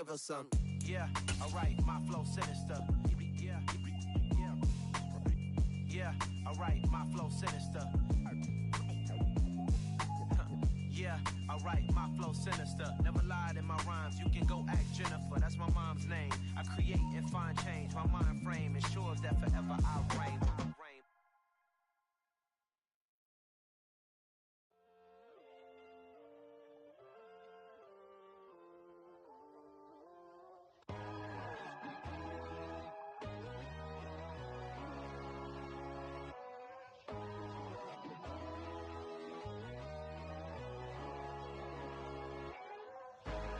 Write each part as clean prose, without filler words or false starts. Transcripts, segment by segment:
give her some. Yeah, alright, my flow sinister. Yeah, yeah, yeah, alright, my flow sinister. Yeah, alright, my flow sinister. Never lied in my rhymes, you can go ask Jennifer. That's my mom's name. I create and find change. My mind frame ensures that forever I reign.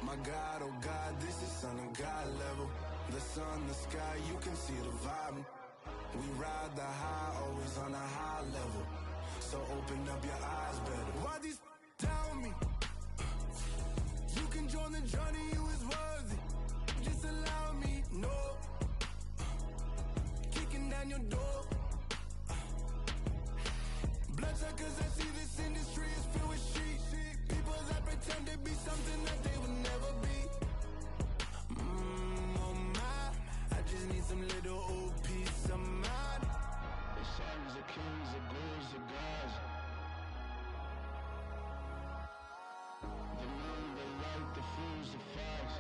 My God, oh God, this is son of God level. The sun, the sky, you can see the vibe. We ride the high, always on a high level. So open up your eyes better. Why these tell me? You can join the journey, you is worthy. Just allow me, no. Kicking down your door. Bloodsuckers, I see this industry is filled with sheep. People that pretend to be something that they would never be. Oh my, I just need some little old peace of mind. The sons of kings, the gurus, the gods. The moon, the light, the fools, the facts.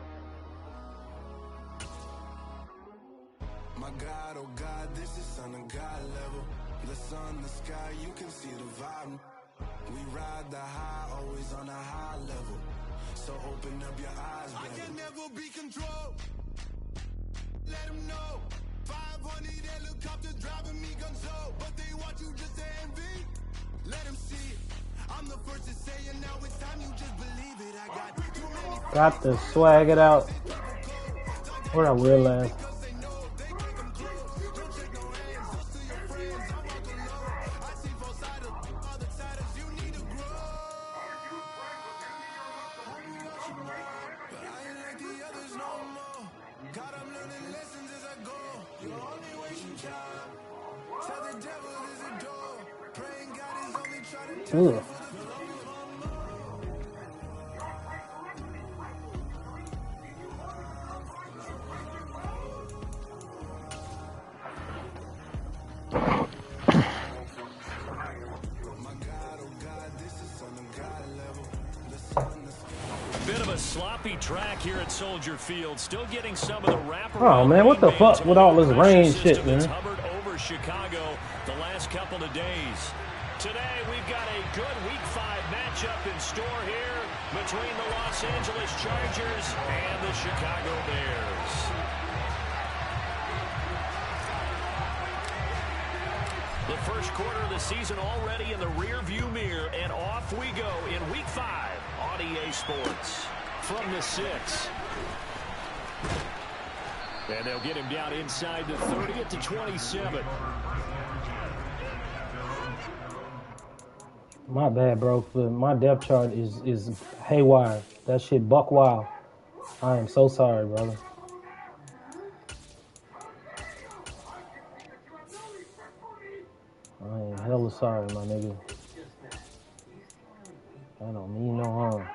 My God, oh God, this is son of God level. The sun, the sky, you can see the vibe. We ride the high, always on a high level. So open up your eyes, baby. I can never be controlled. Let them know. 500 helicopters driving me gonzo. But they want you just to envy. Let them see it. I'm the first to say it. Now it's time you just believe it. I got too many. Got to swag it out. What I realized. Ugh. Bit of a sloppy track here at Soldier Field. Still getting some of the wraparound. Oh man, what the fuck with all this rain shit, man? Hovered over Chicago the last couple of days. Today we've got a good Week 5 matchup in store here between the Los Angeles Chargers and the Chicago Bears. The first quarter of the season already in the rear-view mirror, and off we go in Week 5 on EA Sports. From the 6. And they'll get him down inside the 30 at the 27. My bad, bro. My depth chart is haywire. That shit buck wild. I am so sorry, brother. I am hella sorry, my nigga. I don't mean no harm.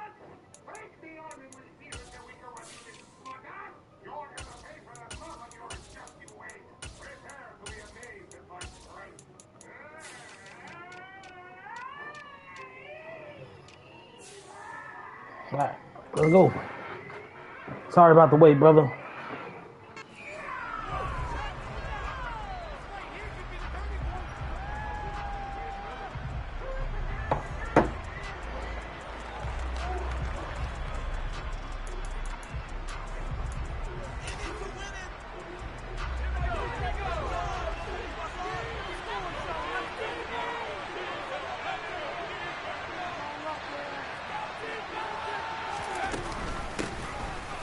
All right, let's go. Sorry about the wait, brother.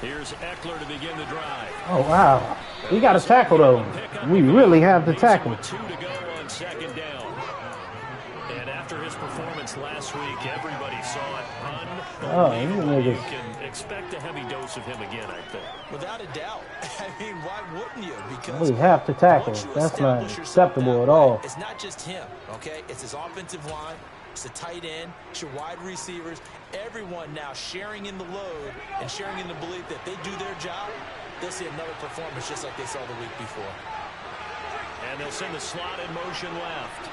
Here's Eckler to begin the drive. Oh, wow. We got to tackle, though. We really have to tackle. With 2 to go on second down. And after his performance last week, everybody saw it. Unbelievable. You can expect a heavy dose of him again, I think. Without a doubt. I mean, why wouldn't you? Because we have to tackle. That's not acceptable at all. It's not just him, okay? It's his offensive line. It's the tight end, it's your wide receivers, everyone now sharing in the load and sharing in the belief that they do their job, they'll see another performance just like they saw the week before. And they'll send the slot in motion left.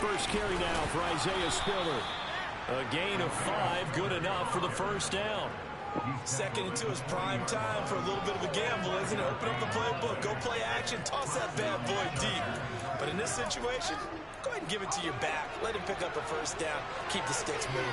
First carry now for Isaiah Spiller. A gain of 5, good enough for the first down. 2nd and 2 is prime time for a little bit of a gamble, isn't it? Open up the playbook, go play action, toss that bad boy deep. But in this situation, go ahead and give it to your back. Let him pick up a first down. Keep the sticks moving.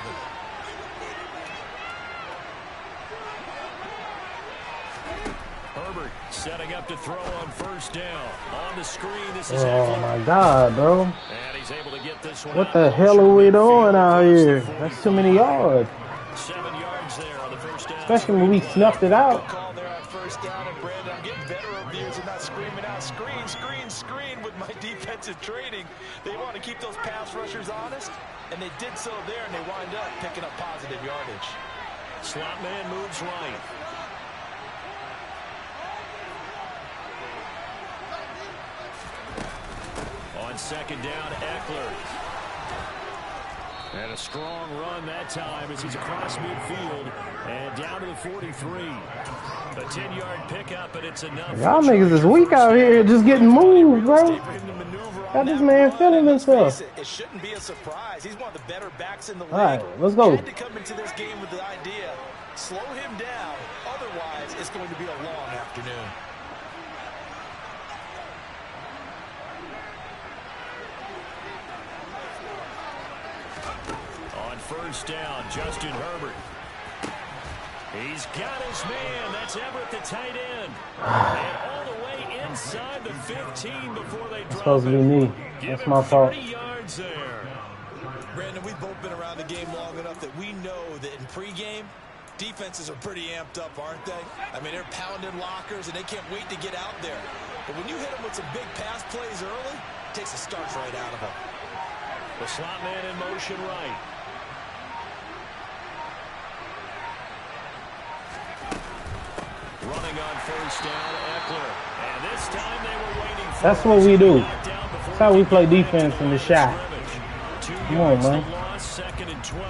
Herbert setting up to throw on first down. On the screen, this is Oh Eckler. my God, bro. And he's able to get this one. What the hell are we doing out here? That's too many yards. 7 yards there on the first down. Especially when we snuffed it out. Good call there on first down, and Brandon, I'm getting better over the years and not screaming out, screen, screen, screen with my defensive training. They want to keep those pass rushers honest, and they did so there, and they wind up picking up positive yardage. Slot man moves right. On second down, Eckler. And a strong run that time as he's across midfield and down to the 43. A 10-yard pickup, and it's enough. Y'all niggas is weak out here just getting moved, bro. Got this man feeling himself. It shouldn't be a surprise. He's one of the better backs in the league. All right, let's go. Had to come into this game with the idea, slow him down. Otherwise, it's going to be a long afternoon. First down, Justin Herbert. He's got his man. That's Everett, the tight end. And all the way inside the 15 before they drop It's supposed to be me. That's my fault. 30 yards there. Brandon, we've both been around the game long enough that we know that in pregame, defenses are pretty amped up, aren't they? I mean, they're pounding lockers, and they can't wait to get out there. But when you hit them with some big pass plays early, it takes the starch right out of them. The slot man in motion right. Running on first down, Eckler. And this time they were waiting for That's what we do. That's how we play defense in the shot. Come on, man. Second and 12.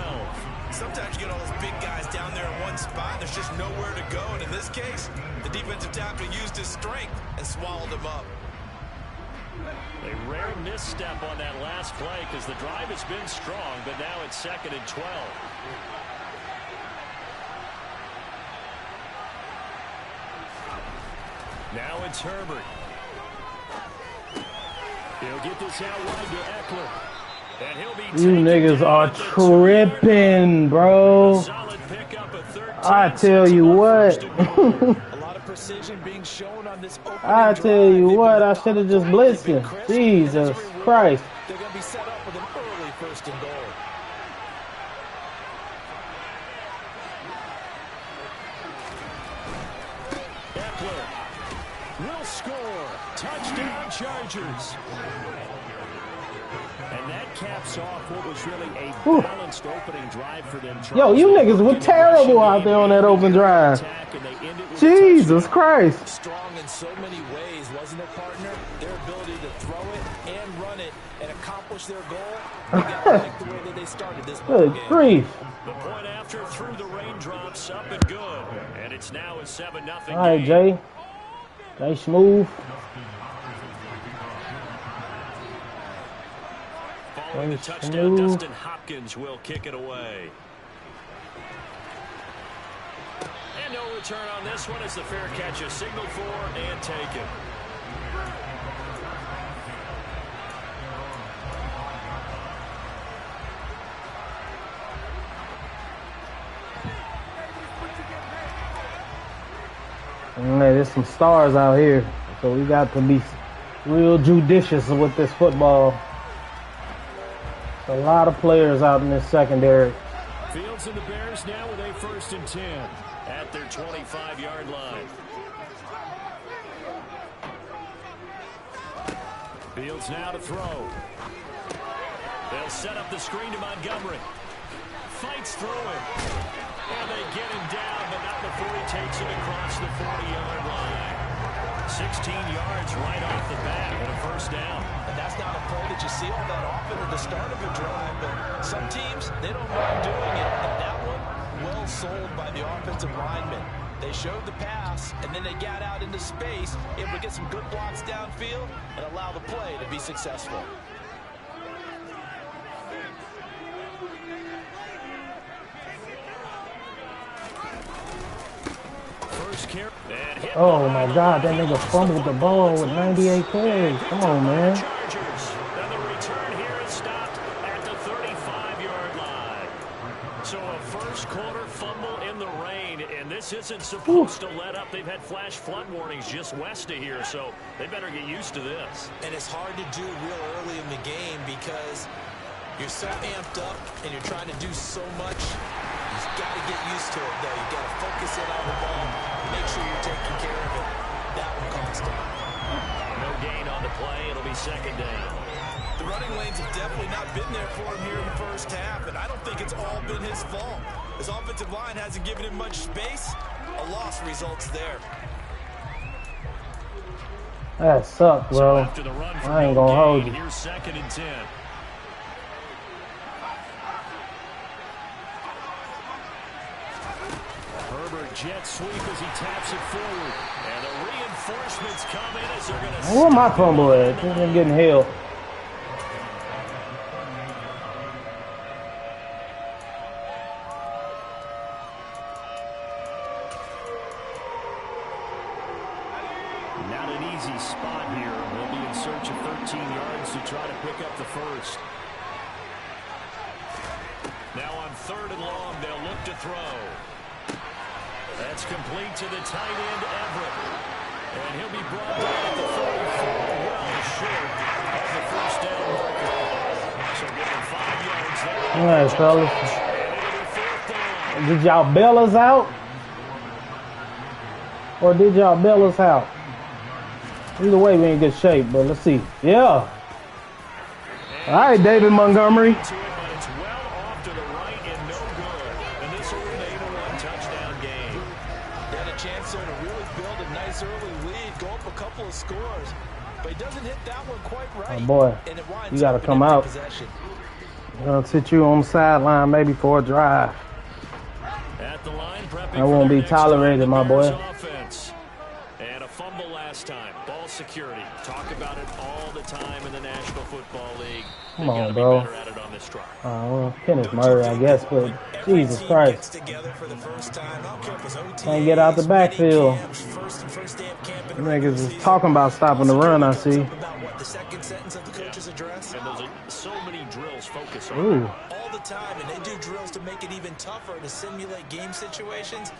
Sometimes you get all those big guys down there in one spot, and there's just nowhere to go. And in this case, the defensive tackle used his strength and swallowed him up. A rare misstep on that last play because the drive has been strong, but now it's second and 12. Now it's Herbert. He'll get this out wide to Eckler. And he'll be You niggas are tripping, bro. solid pickup, a 13. I tell you what. A lot of precision being shown on this opening I tell you drive. what, I should have just blitzed him. Jesus Christ. They're going to be set up with an early first and goal. Eckler will score. Touchdown, Chargers. And that caps off what was really a balanced opening drive for them. Yo, you niggas were terrible out there on that open drive. Jesus Christ. Strong in so many ways, wasn't it, partner? Their ability to throw it and run it and accomplish their goal. You gotta like the way that they started this ball Good game. grief. The point after through the raindrops, up and good. And it's now a 7-0 All right, Jay. Nice move. Following the touchdown, Dustin Hopkins will kick it away. And no return on this one as the fair catch is signaled for and taken. Man, there's some stars out here, so we got to be real judicious with this football. A lot of players out in this secondary. Fields and the Bears now with a 1st and 10 at their 25-yard line. Fields now to throw. They'll set up the screen to Montgomery. Fights through it. And they get him down, but not before he takes it across the 40-yard line. 16 yards right off the bat and a first down. And that's not a play that you see all that often at the start of a drive, but some teams, they don't mind doing it. And that one, well sold by the offensive lineman. They showed the pass, and then they got out into space, able to get some good blocks downfield and allow the play to be successful. Oh my God, that nigga fumbled the ball with 98 carries. Come on, man. And the return here is stopped at the 35-yard line. So a first quarter fumble in the rain, and this isn't supposed to let up. They've had flash flood warnings just west of here, so they better get used to this. And it's hard to do real early in the game because you're so amped up and you're trying to do so much. You've got to get used to it, though. You've got to focus in on the ball. Make sure you're taking care of it. That one constant. No gain on the play. It'll be second down. The running lanes have definitely not been there for him here in the first half, and I don't think it's all been his fault. His offensive line hasn't given him much space. A loss results there. That sucked, bro. So after the run I ain't gonna hold you. Here's second and 10. Jet sweep as he taps it forward. And the reinforcements come in as they're going to... Where my fumble at? I'm getting held. Not an easy spot here. They'll be in search of 13 yards to try to pick up the first. Now on 3rd and long, they'll look to throw. That's complete to the tight end, Everett. And he'll be brought down at the 34, well short of the first down marker. So getting 5 yards there. All right, fellas. Did y'all bail us out? Or did y'all bail us out? Either way, we in good shape, but let's see. Yeah. All right, David Montgomery. Scores, but he doesn't hit that one quite right. Oh boy, you got to come out. I'm going to sit you on the sideline maybe for a drive. At the line, that won't be tolerated, my boy. Offense. And a fumble last time. Ball security. Talk about it all the time in the National Football League. Come on, bro. Well, Kenneth Murray, I guess, but Jesus Christ. Can't get out the backfield. Niggas is talking about stopping the run, I see. So many drills focus on all the time, and they do drills to make it even tougher to simulate game situations.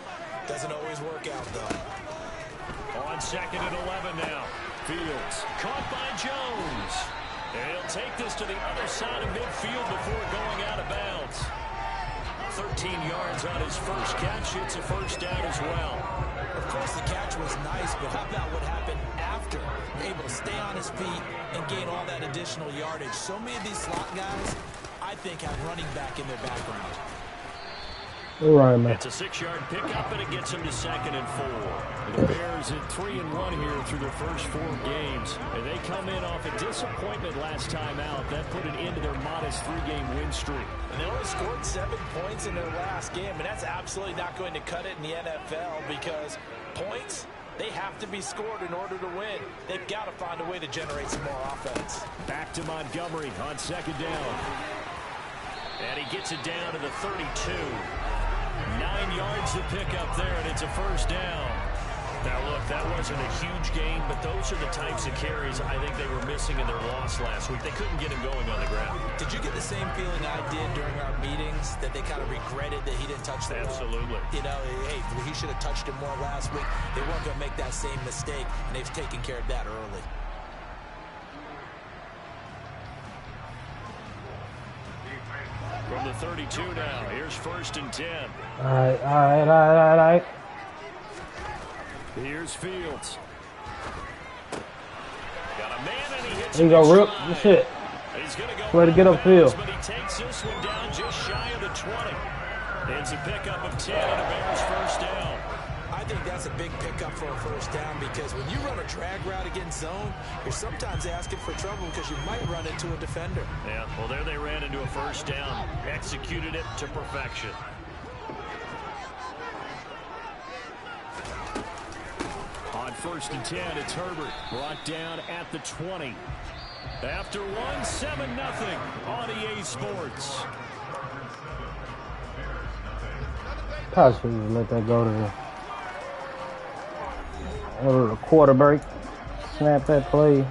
Doesn't always work out, though. On 2nd and 11 now. Fields caught by Jones. And he'll take this to the other side of midfield before going out of bounds. 13 yards on his first catch. It's a first down as well. Of course, the catch was nice, but how about what happened after? Able to stay on his feet and gain all that additional yardage. So many of these slot guys, I think, have running back in their background. All right, man. It's a 6-yard pickup, and it gets him to 2nd and 4. The Bears at 3-1 here through their first 4 games. And they come in off a disappointment last time out. That put an end to their modest 3-game win streak. And they only scored 7 points in their last game, and that's absolutely not going to cut it in the NFL because points, they have to be scored in order to win. They've got to find a way to generate some more offense. Back to Montgomery on 2nd down. And he gets it down to the 32. 9 yards to pick up there, and it's a first down. Now, look, that wasn't a huge gain, but those are the types of carries I think they were missing in their loss last week. They couldn't get him going on the ground. Did you get the same feeling I did during our meetings, that they kind of regretted that he didn't touch the ball? Absolutely. You know, hey, he should have touched him more last week. They weren't going to make that same mistake, and they've taken care of that early. From the 32 now, here's 1st and 10. All right. Here's Fields. Got a man and he hits there you go, Rip. Good shit. He's going to go way to get upfield. But he takes this one down just shy of the 20. It's a pickup of 10 and a Bears first down. I think that's a big pickup for a first down because when you run a drag route against zone, you're sometimes asking for trouble because you might run into a defender. Yeah, well, there they ran into a first down. Executed it to perfection. On 1st and 10, it's Herbert. Brought down at the 20. After one, 7-0 on EA Sports. Probably should have let that go to the quarter break. Snap that play.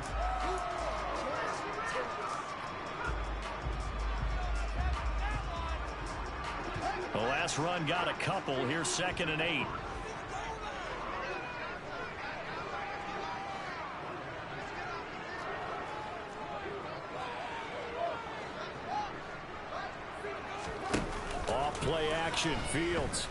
The last run got a couple. Here's 2nd and 8. Off play action. Fields.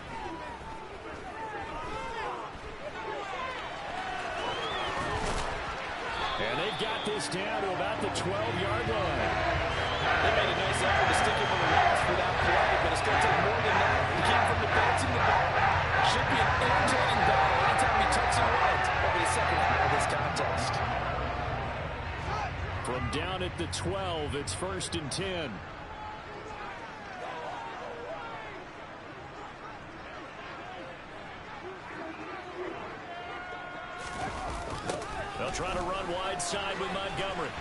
And they've got this down to about the 12-yard line. They made a nice effort to stick him on the routes for that play, but it's going to take more than that to keep from advancing the ball. Should be an entertaining battle anytime he touches and runs over the second half of this contest. From down at the 12, it's 1st and 10. They'll try to run wide side with Montgomery.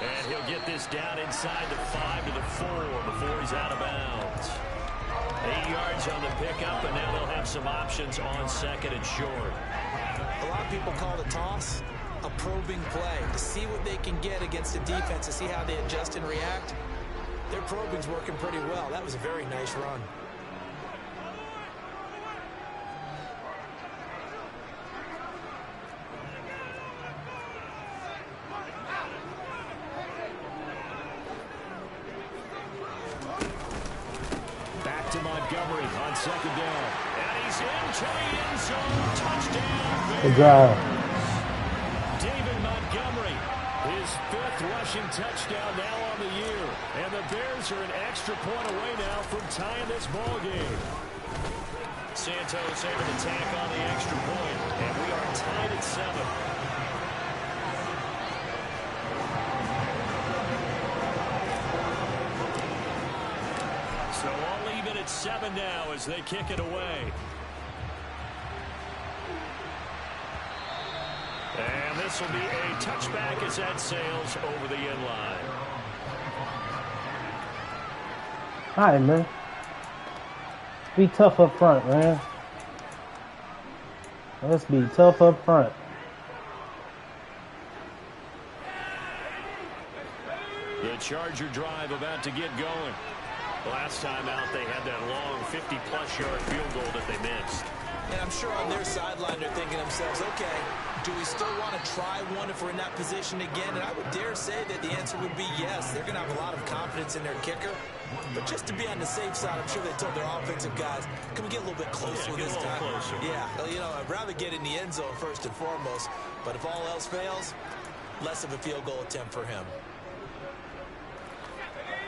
And he'll get this down inside the 5 to the 4 before he's out of bounds. 8 yards on the pickup, and now they'll have some options on 2nd and short. A lot of people call the toss a probing play to see what they can get against the defense, to see how they adjust and react. Their probing's working pretty well. That was a very nice run. Back to Montgomery on 2nd down. And he's into the end zone. Touchdown. Good drive. David Montgomery, his 5th rushing touchdown now on the year. And the Bears are an extra point away now from tying this ball game. Santos able to tack on the extra point. And we are tied at 7. So all even at 7 now as they kick it away. And this will be a touchback as that sails over the end line. All right, man. Be tough up front, man. Let's be tough up front. The Charger drive about to get going. Last time out, they had that long 50-plus yard field goal that they missed. And I'm sure on their sideline they're thinking to themselves, okay, do we still want to try one if we're in that position again? And I would dare say that the answer would be yes. They're going to have a lot of confidence in their kicker. But just to be on the safe side, I'm sure they told their offensive guys, can we get a little bit closer this time? Closer. Yeah, you know, I'd rather get in the end zone first and foremost. But if all else fails, less of a field goal attempt for him.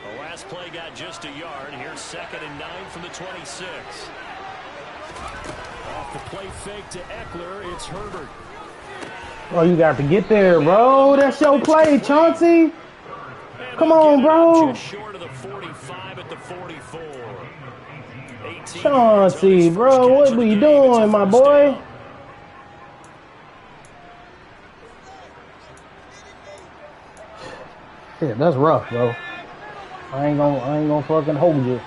The last play got just a yard. Here's 2nd and 9 from the 26. Off the play fake to Eckler, it's Herbert. Oh, you got to get there, bro. That's your play, Chauncey. Come on, bro. Just short of the 45 at the 44. Chauncey, bro, what we doing, my boy? Shit, that's rough, bro. I ain't gonna fucking hold you.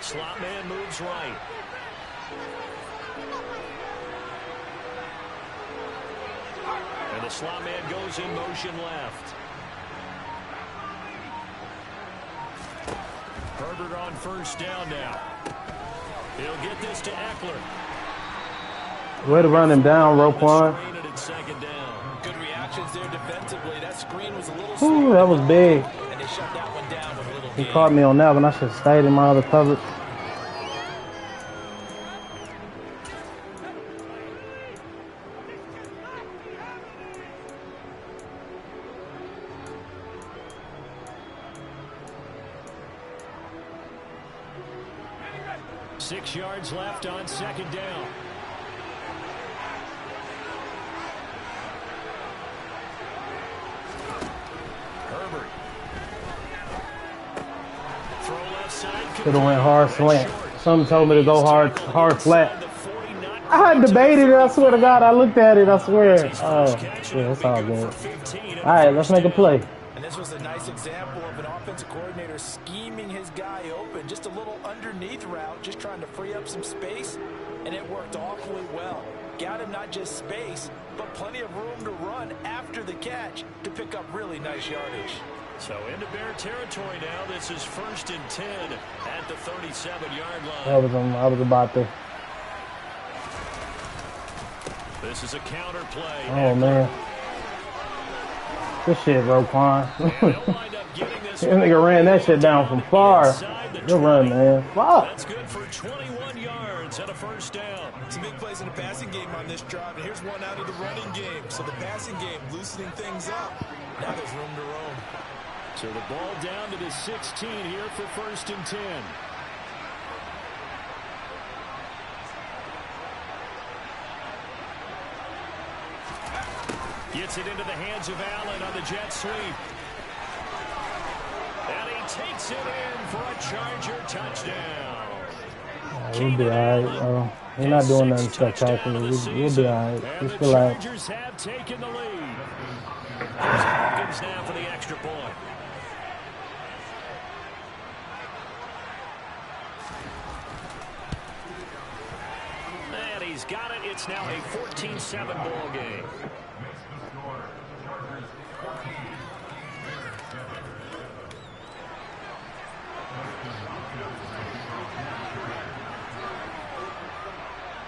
Slot man moves right. And the slot man goes in motion left. Herbert on 1st down now. He'll get this to Eckler. Way to run him down, Roquan. Good reactions there defensively. That screen was a little Ooh, that was big. And they shut that one down with a little He caught me on that one. I should have stayed in my other coverage. 6 yards left on second down. Herbert. Throw left side. Should have went hard slant. Some told me to go hard flat. I had debated it, I swear to God. I looked at it, I swear. Oh, yeah, it's all good. All right, let's make a play. And this was a nice example of an offensive coordinator scheming his guy open. Just a little underneath route, just trying to free up some space, and it worked awfully well. Got him not just space, but plenty of room to run after the catch to pick up really nice yardage. So into Bear territory now. This is 1st and 10 at the 37-yard line. I was about to. This is a counter play. Oh, man. Good shit, Roquan. This nigga ran that shit down from far. Good run, man. Fuck. That's good for 21 yards and a 1st down. Some big plays in the passing game on this drive, and here's one out of the running game. So the passing game loosening things up. Now there's room to roam. So the ball down to the 16 here for 1st and 10. Gets it into the hands of Allen on the jet sweep. And he takes it in for a Charger touchdown. We'll be all right. We're not doing nothing spectacular. We'll be all right. Just relax. The Chargers have taken the lead. Hopkins now for the extra point. And he's got it. It's now a 14-7 ball game.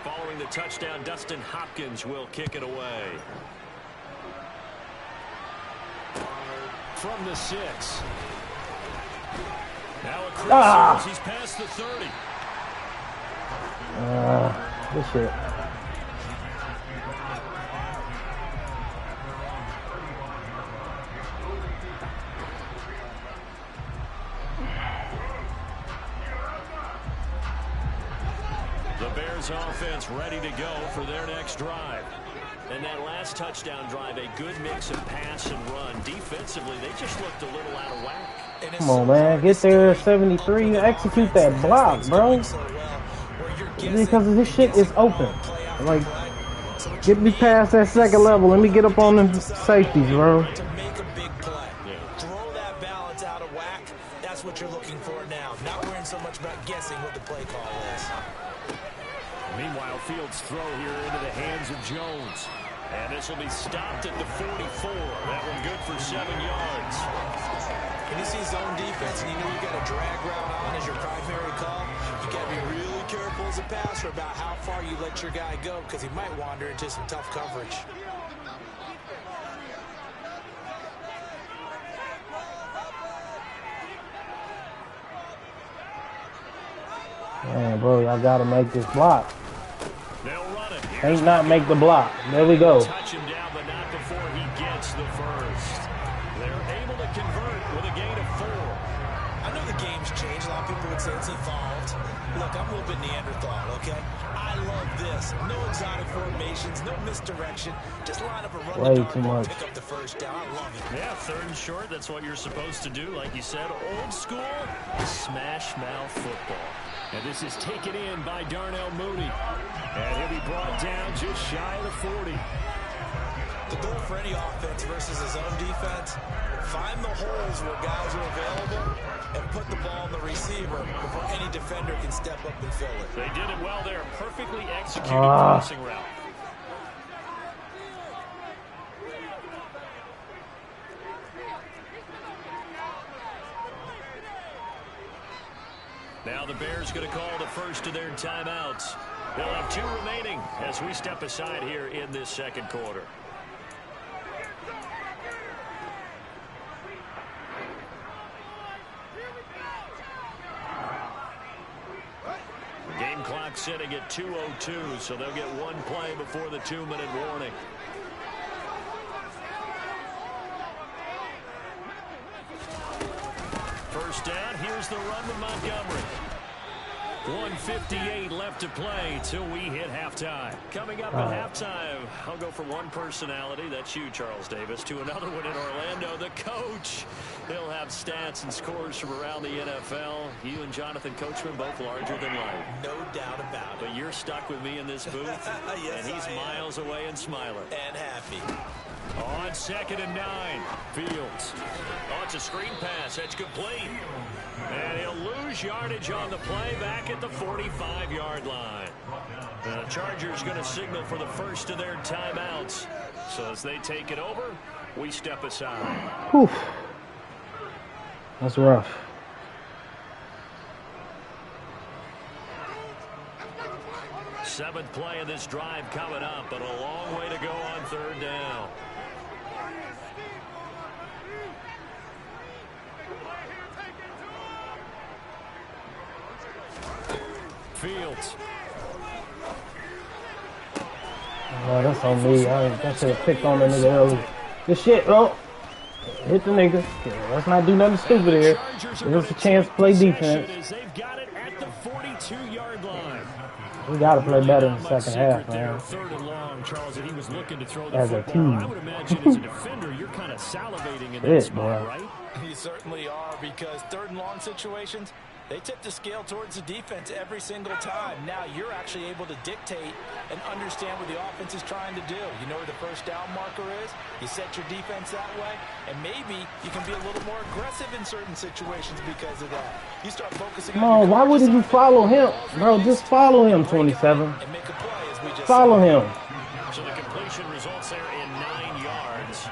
Following the touchdown, Dustin Hopkins will kick it away. From the 6. Now across, he's past the 30. Good shit. The Bears offense ready to go for their next drive. And that last touchdown drive, a good mix of pass and run. Defensively, they just looked a little out of whack. Come on, man. Get there 73. Execute that block, bro. Because this shit is open. Like, get me past that second level. Let me get up on them safeties, bro. To make a big play. Throw that balance out of whack. That's what you're looking for now. Not worrying so much about guessing what the play call is. Meanwhile, Fields' throw here into the hands of Jones. And this will be stopped at the 44. That one good for 7 yards. When you see zone defense and you know you got a drag route on as your primary call, you got to be really careful as a passer about how far you let your guy go because he might wander into some tough coverage. Man, bro, y'all got to make this block. They'll run it. Ain't not make the block. There we go. Touch him down, but not before he gets the first. They're able to convert with a gain of 4. I know the game's changed. A lot of people would say it's evolved. Look, I'm a little bit Neanderthal, okay? I love this. No exotic formations, no misdirection. Just line up a run Way the too ball, much. pick up the first down. I love it. Yeah, 3rd and short. That's what you're supposed to do. Like you said, old school smash mouth football. And this is taken in by Darnell Mooney. And he'll be brought down just shy of the 40. The goal for any offense versus his own defense, find the holes where guys are available and put the ball on the receiver before any defender can step up and fill it. They did it well there. Perfectly executed crossing route. Now the Bears going to call the first of their timeouts. They'll have 2 remaining as we step aside here in this second quarter. Game clock sitting at 2:02, so they'll get 1 play before the 2-minute warning. First down, here's the run with Montgomery. 1:58 left to play till we hit halftime. Coming up at halftime, I'll go from one personality, that's you, Charles Davis, to another one in Orlando, the coach. He'll have stats and scores from around the NFL. You and Jonathan Coachman both larger than life. No doubt about it. But you're stuck with me in this booth, yes, and he's miles away and smiling. And happy. On 2nd and 9, Fields. Oh, it's a screen pass. That's complete. And he'll lose yardage on the play back at the 45-yard line. The Chargers going to signal for the first of their timeouts. So as they take it over, we step aside. Whew. That's rough. Seventh play of this drive coming up, but a long way to go on 3rd down. Fields. Oh, that's on me. I should have picked on the nigga early. Good shit, bro. Hit the nigga. Yeah, let's not do nothing stupid here. Give us a chance to play defense. They've got it at the 42-yard line. We got to play better in the second half, there, man. 3rd and long, Charles, and he was looking to throw the As a football. team. I would imagine as a defender, you're kind of salivating in that spot, right? You certainly are, because 3rd and long situations, they tip the scale towards the defense every single time. Now you're actually able to dictate and understand what the offense is trying to do. You know where the first down marker is. You set your defense that way, and maybe you can be a little more aggressive in certain situations because of that. You start focusing on why wouldn't you follow him? Bro, just follow him, 27. and make a play, as we just Follow said. him. So the completion results there in 9 yards,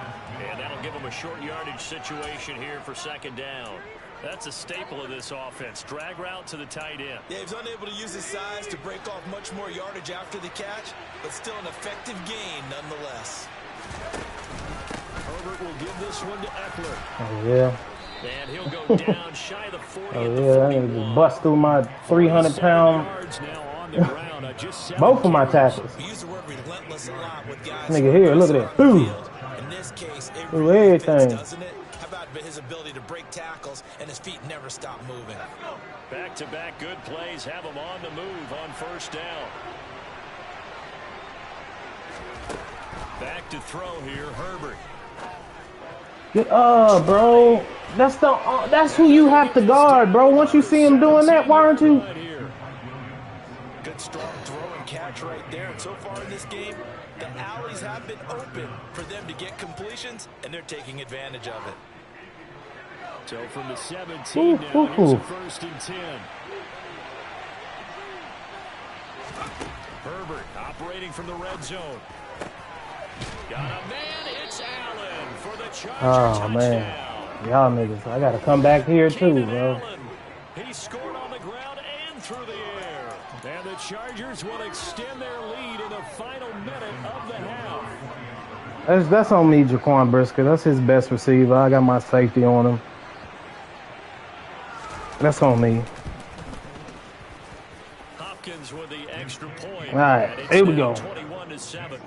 and that'll give them a short yardage situation here for 2nd down. That's a staple of this offense. Drag route to the tight end. Yeah, he's unable to use his size to break off much more yardage after the catch, but still an effective gain nonetheless. Herbert will give this one to Eckler. Oh, yeah. And he'll go down shy of the 40 Oh, at the yeah. I 41. need to bust through my 300-pound. Yards now on the ground. Just Both of my tackles. We use the word relentless a lot with guys. Nigga here, look at that. Boom. In this case, it Through really fits, everything. doesn't it? How about his ability to break tackles and his feet never stop moving? Back-to-back good plays have him on the move on 1st down. Back to throw here, Herbert. Get up, bro. That's who you have to guard, bro. Once you see him doing that, why aren't you? Right here. Good strong throw and catch right there. And so far in this game, the alleys have been open for them to get completions, and they're taking advantage of it. So from the 17 now, here's a 1st and 10. Herbert operating from the red zone. Got a man, it's Allen for the Charger touchdown. Man. Y'all niggas, I got to come back here too, bro. Allen. He scored on the ground and through the air. And the Chargers will extend their lead in the final minute of the half. That's on me, Jaquan Brisker. That's his best receiver. I got my safety on him. That's on me. Hopkins with the extra point. All right, here we go. 21-7.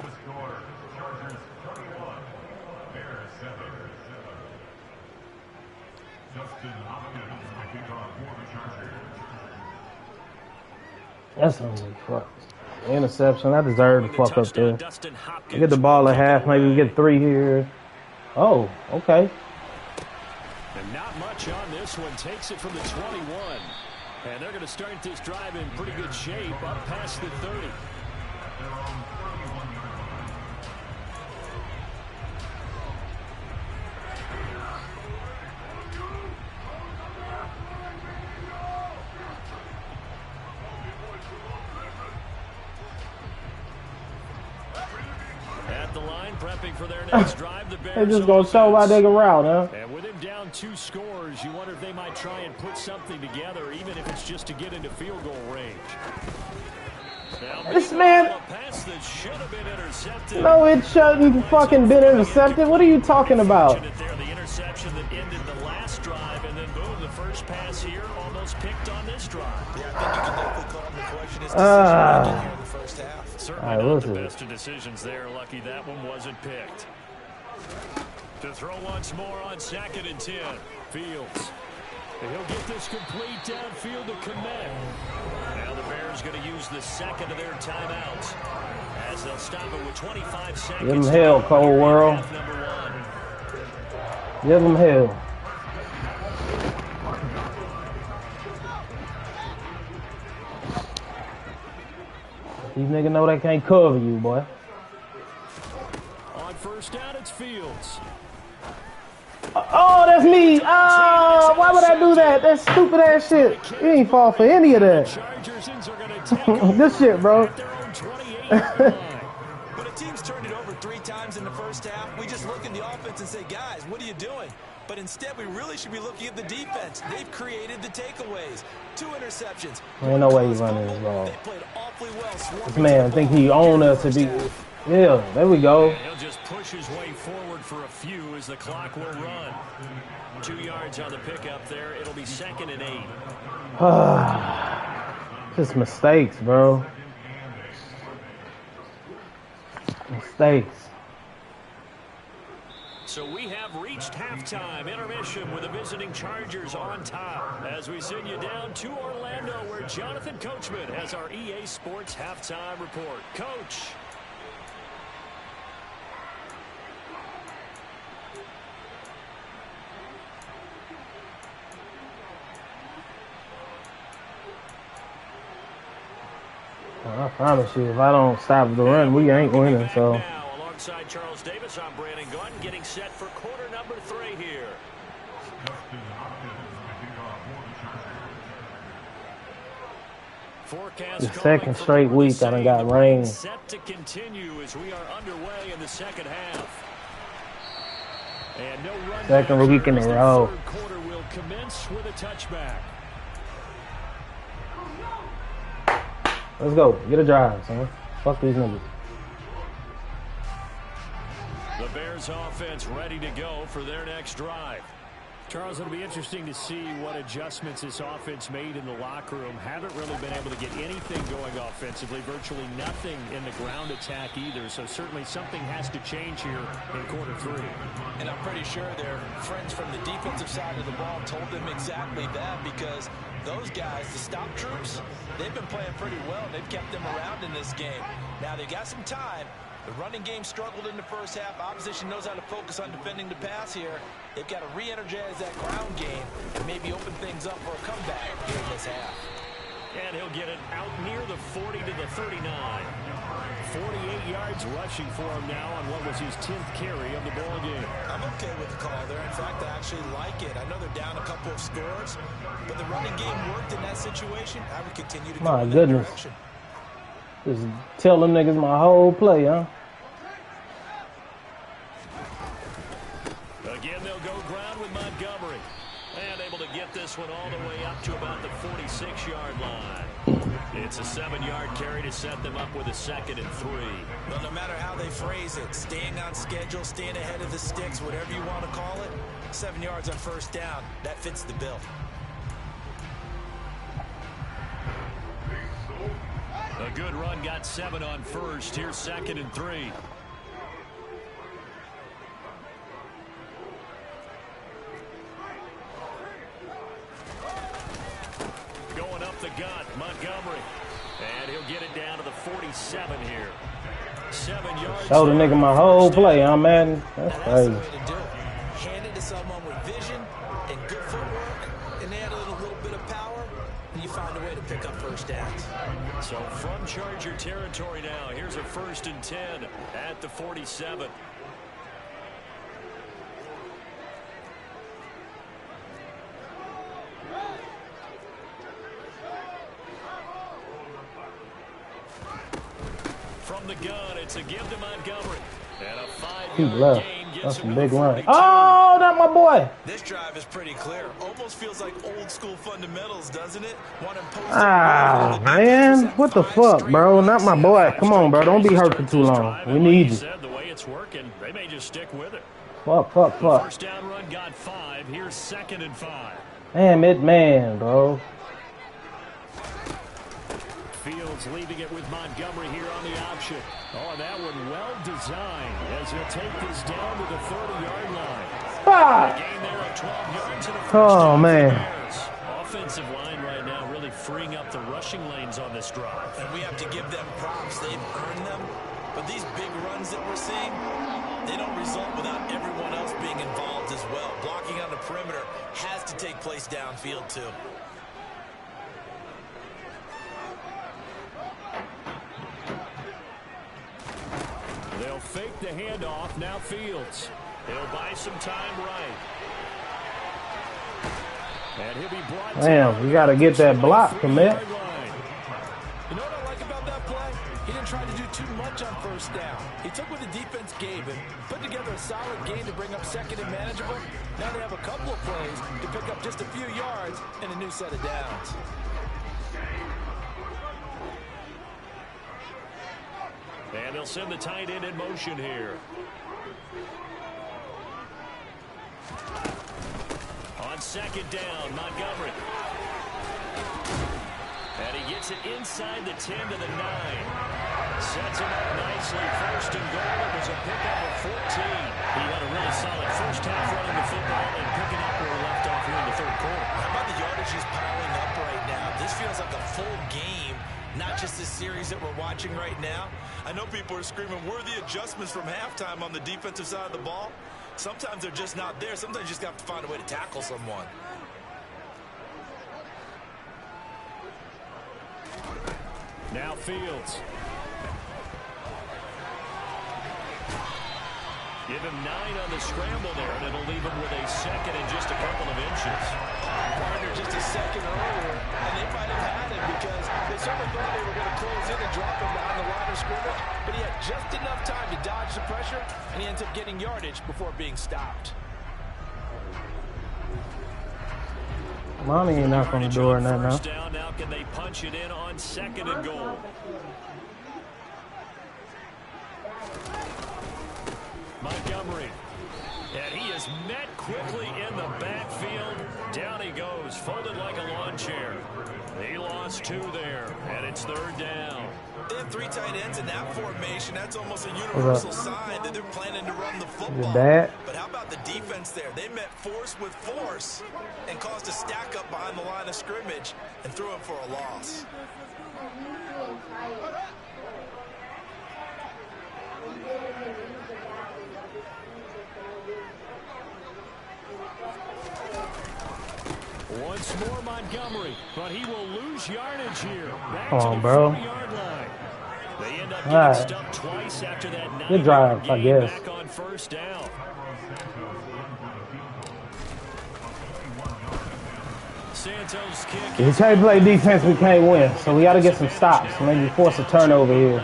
That's on me. Fuck. Interception. I deserve to fuck up there. I get the ball at half. Maybe we get 3 here. Oh, okay. And not much on this one. Takes it from the 21. And they're going to start this drive in pretty good shape up past the 30. At the line, prepping for their next drive. The Bears They just gonna show why they can route, huh? And with him down 2 scores, you wonder if they might try and put something together, even if it's just to get into field goal range. Now, This man. a pass that should have been intercepted. No, it shouldn't fucking been intercepted. What are you talking about? The interception that ended the last drive, and then boom, the first pass here almost picked on this drive. Yeah, I think you can definitely call him the question is decision here in the first half. Certainly right, not what's the it? best of decisions there. Lucky that one wasn't picked. To throw once more on 2nd and 10. Fields. And he'll get this complete downfield to Kmet. Chargers going to use the second of their timeouts as they'll stop it with 25 seconds. Give them hell, Cold World. Give them hell. These niggas know they can't cover you, boy. On first down, it's Fields. Oh, that's me. Oh, why would I do that? That's stupid ass shit. You ain't fall for any of that. This shit, bro. When a team's turned it over 3 times in the first half, we just look at the offense and say, guys, what are you doing? But instead, we really should be looking at the defense. They've created the takeaways. 2 interceptions. Ain't no way he's running this ball. They played awfully well. This man think he own us to be. Yeah, there we go. He'll just push his way forward for a few as the clock will run. 2 yards on the pickup there. It'll be 2nd and 8. Just mistakes, bro. Mistakes. So we have reached halftime intermission with the visiting Chargers on top as we send you down to Orlando where Jonathan Coachman has our EA Sports halftime report. Coach. I promise you, if I don't stop the run, we ain't winning. So. Now, alongside Charles Davis, I'm Brandon Gunn, getting set for quarter number 3 here. The second straight week I done got rain. Set to continue as we are underway in the second half. And no run. Second week in a row. Third quarter will commence with a touchback. Let's go. Get a drive, son. Fuck these niggas. The Bears offense ready to go for their next drive. Charles, it'll be interesting to see what adjustments this offense made in the locker room. Haven't really been able to get anything going offensively. Virtually nothing in the ground attack either. So certainly something has to change here in quarter 3. And I'm pretty sure their friends from the defensive side of the ball told them exactly that because those guys, the stop troops, they've been playing pretty well. They've kept them around in this game. Now they got some time. The running game struggled in the first half. Opposition knows how to focus on defending the pass here. They've got to re-energize that ground game and maybe open things up for a comeback here in this half. And he'll get it out near the 40 to the 39. 48 yards rushing for him now on what was his 10th carry of the ball game. I'm okay with the call there. In fact, I actually like it. I know they're down a couple of scores, but the running game worked in that situation. I would continue to go in that direction. Just tell them niggas my whole play, huh? Again, they'll go ground with Montgomery. And able to get this one all the way up to about the 46-yard line. It's a 7-yard carry to set them up with a 2nd and 3. Well, no matter how they phrase it, staying on schedule, staying ahead of the sticks, whatever you want to call it, 7 yards on first down, that fits the bill. A good run, got 7 on first. Here's 2nd and 3. Going up the gut, Montgomery. And he'll get it down to the 47 here. 7 yards. Show the nigga my whole play, huh, man? That's crazy. That's the way to do it. Hand it to someone with vision and good footwork, and add a little bit of power, and you find a way to pick up first downs. So from Charger territory now, here's a 1st and 10 at the 47. From the gun, it's a give to Montgomery. And a 5-yard gain gets him to the 42. Oh, not my boy. This drive is pretty clear. Almost feels like old school fundamentals, doesn't it? Ah, man. What the fuck, bro? Not my boy. Come on, bro. Don't be hurt for too long. We need you. The way it's working, they may just stick with it. Fuck. First down run got 5. Here's 2nd and 5. Damn it, man, bro. Fields leaving it with Montgomery here on the option. Oh, that one well designed as he'll take this down to the 30-yard line. Ah! Gain there of 12 yards and a first Oh, down man. Offensive line right now really freeing up the rushing lanes on this drive. And we have to give them props. They've earned them. But these big runs that we're seeing, they don't result without everyone else being involved as well. Blocking on the perimeter has to take place downfield, too. They'll fake the handoff. Now Fields. He'll buy some time right. And he'll be brought down. Damn, you got to get that block, commit. You know what I like about that play? He didn't try to do too much on first down. He took what the defense gave him, put together a solid game to bring up second and manageable. Now they have a couple of plays to pick up just a few yards and a new set of downs. And they'll send the tight end in motion here. On second down, Montgomery. And he gets it inside the 10 to the 9. Sets him up nicely. First and goal. It was a pickup of 14. He had a really solid first half running the football and picking up where he left off here in the third quarter. How about the yardage he's piling up right now? This feels like a full game, not just the series that we're watching right now. I know people are screaming, where are the adjustments from halftime on the defensive side of the ball? Sometimes they're just not there. Sometimes you just have to find a way to tackle someone. Now Fields. Give him 9 on the scramble there, and it'll leave him with a second and just a couple of inches. Partner just a second earlier, and they might have had him because they certainly thought they were going to close in and drop him behind the line of scrimmage, but he had just enough time to dodge the pressure, and he ends up getting yardage before being stopped. Mommy ain't knock on the door or nothing now. First down, now can they punch it in on second and goal? Montgomery. And he is met quickly in the backfield. Down he goes, folded like a lawn chair. He lost 2 there, and it's third down. They have 3 tight ends in that formation. That's almost a universal sign that they're planning to run the football. But how about the defense there? They met force with force and caused a stack up behind the line of scrimmage and threw him for a loss. Once more Montgomery, but he will lose yardage here. Back Come on, to the bro. 40-yard line. They end up getting stumped twice after that 9-yard good drive, I guess. Back on first down. Santos kick. If we can't play defense, we can't win. So we got to get some stops. Maybe force a turnover here.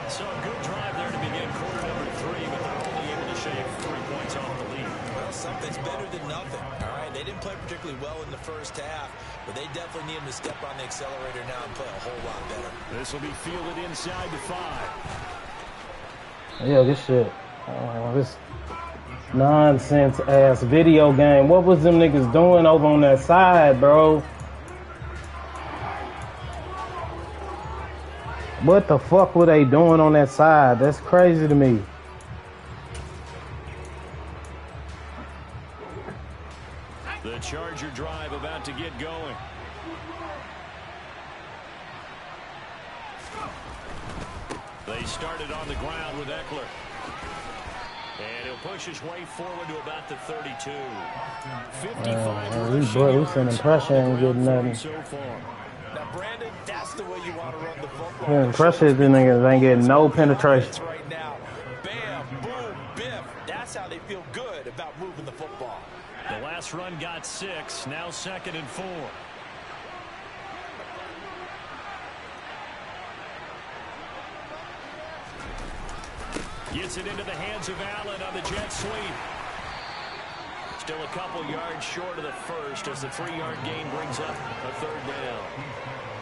So a good drive there to begin quarter number 3, but they're only able to shave 3 points off the lead. Well, something's better than nothing. All right, they didn't play particularly well in the first half, but they definitely need him to step on the accelerator now and play a whole lot better. This will be fielded inside the 5. Yeah, this shit. This nonsense ass video game. What was them niggas doing over on that side, bro? What the fuck were they doing on that side? That's crazy to me. The Charger drive about to get going. They started on the ground with Eckler. And he'll push his way forward to about the 32. 55 we sending pressure and getting nothing. So far. Now, Brandon, that's the way you want to run the football. Yeah, pressure, these niggas ain't getting no penetration. Right now, bam, boom, biff. That's how they feel good about moving the football. The last run got 6. Now 2nd and 4. Gets it into the hands of Allen on the jet sweep. Still a couple yards short of the first as the 3-yard gain brings up a 3rd down.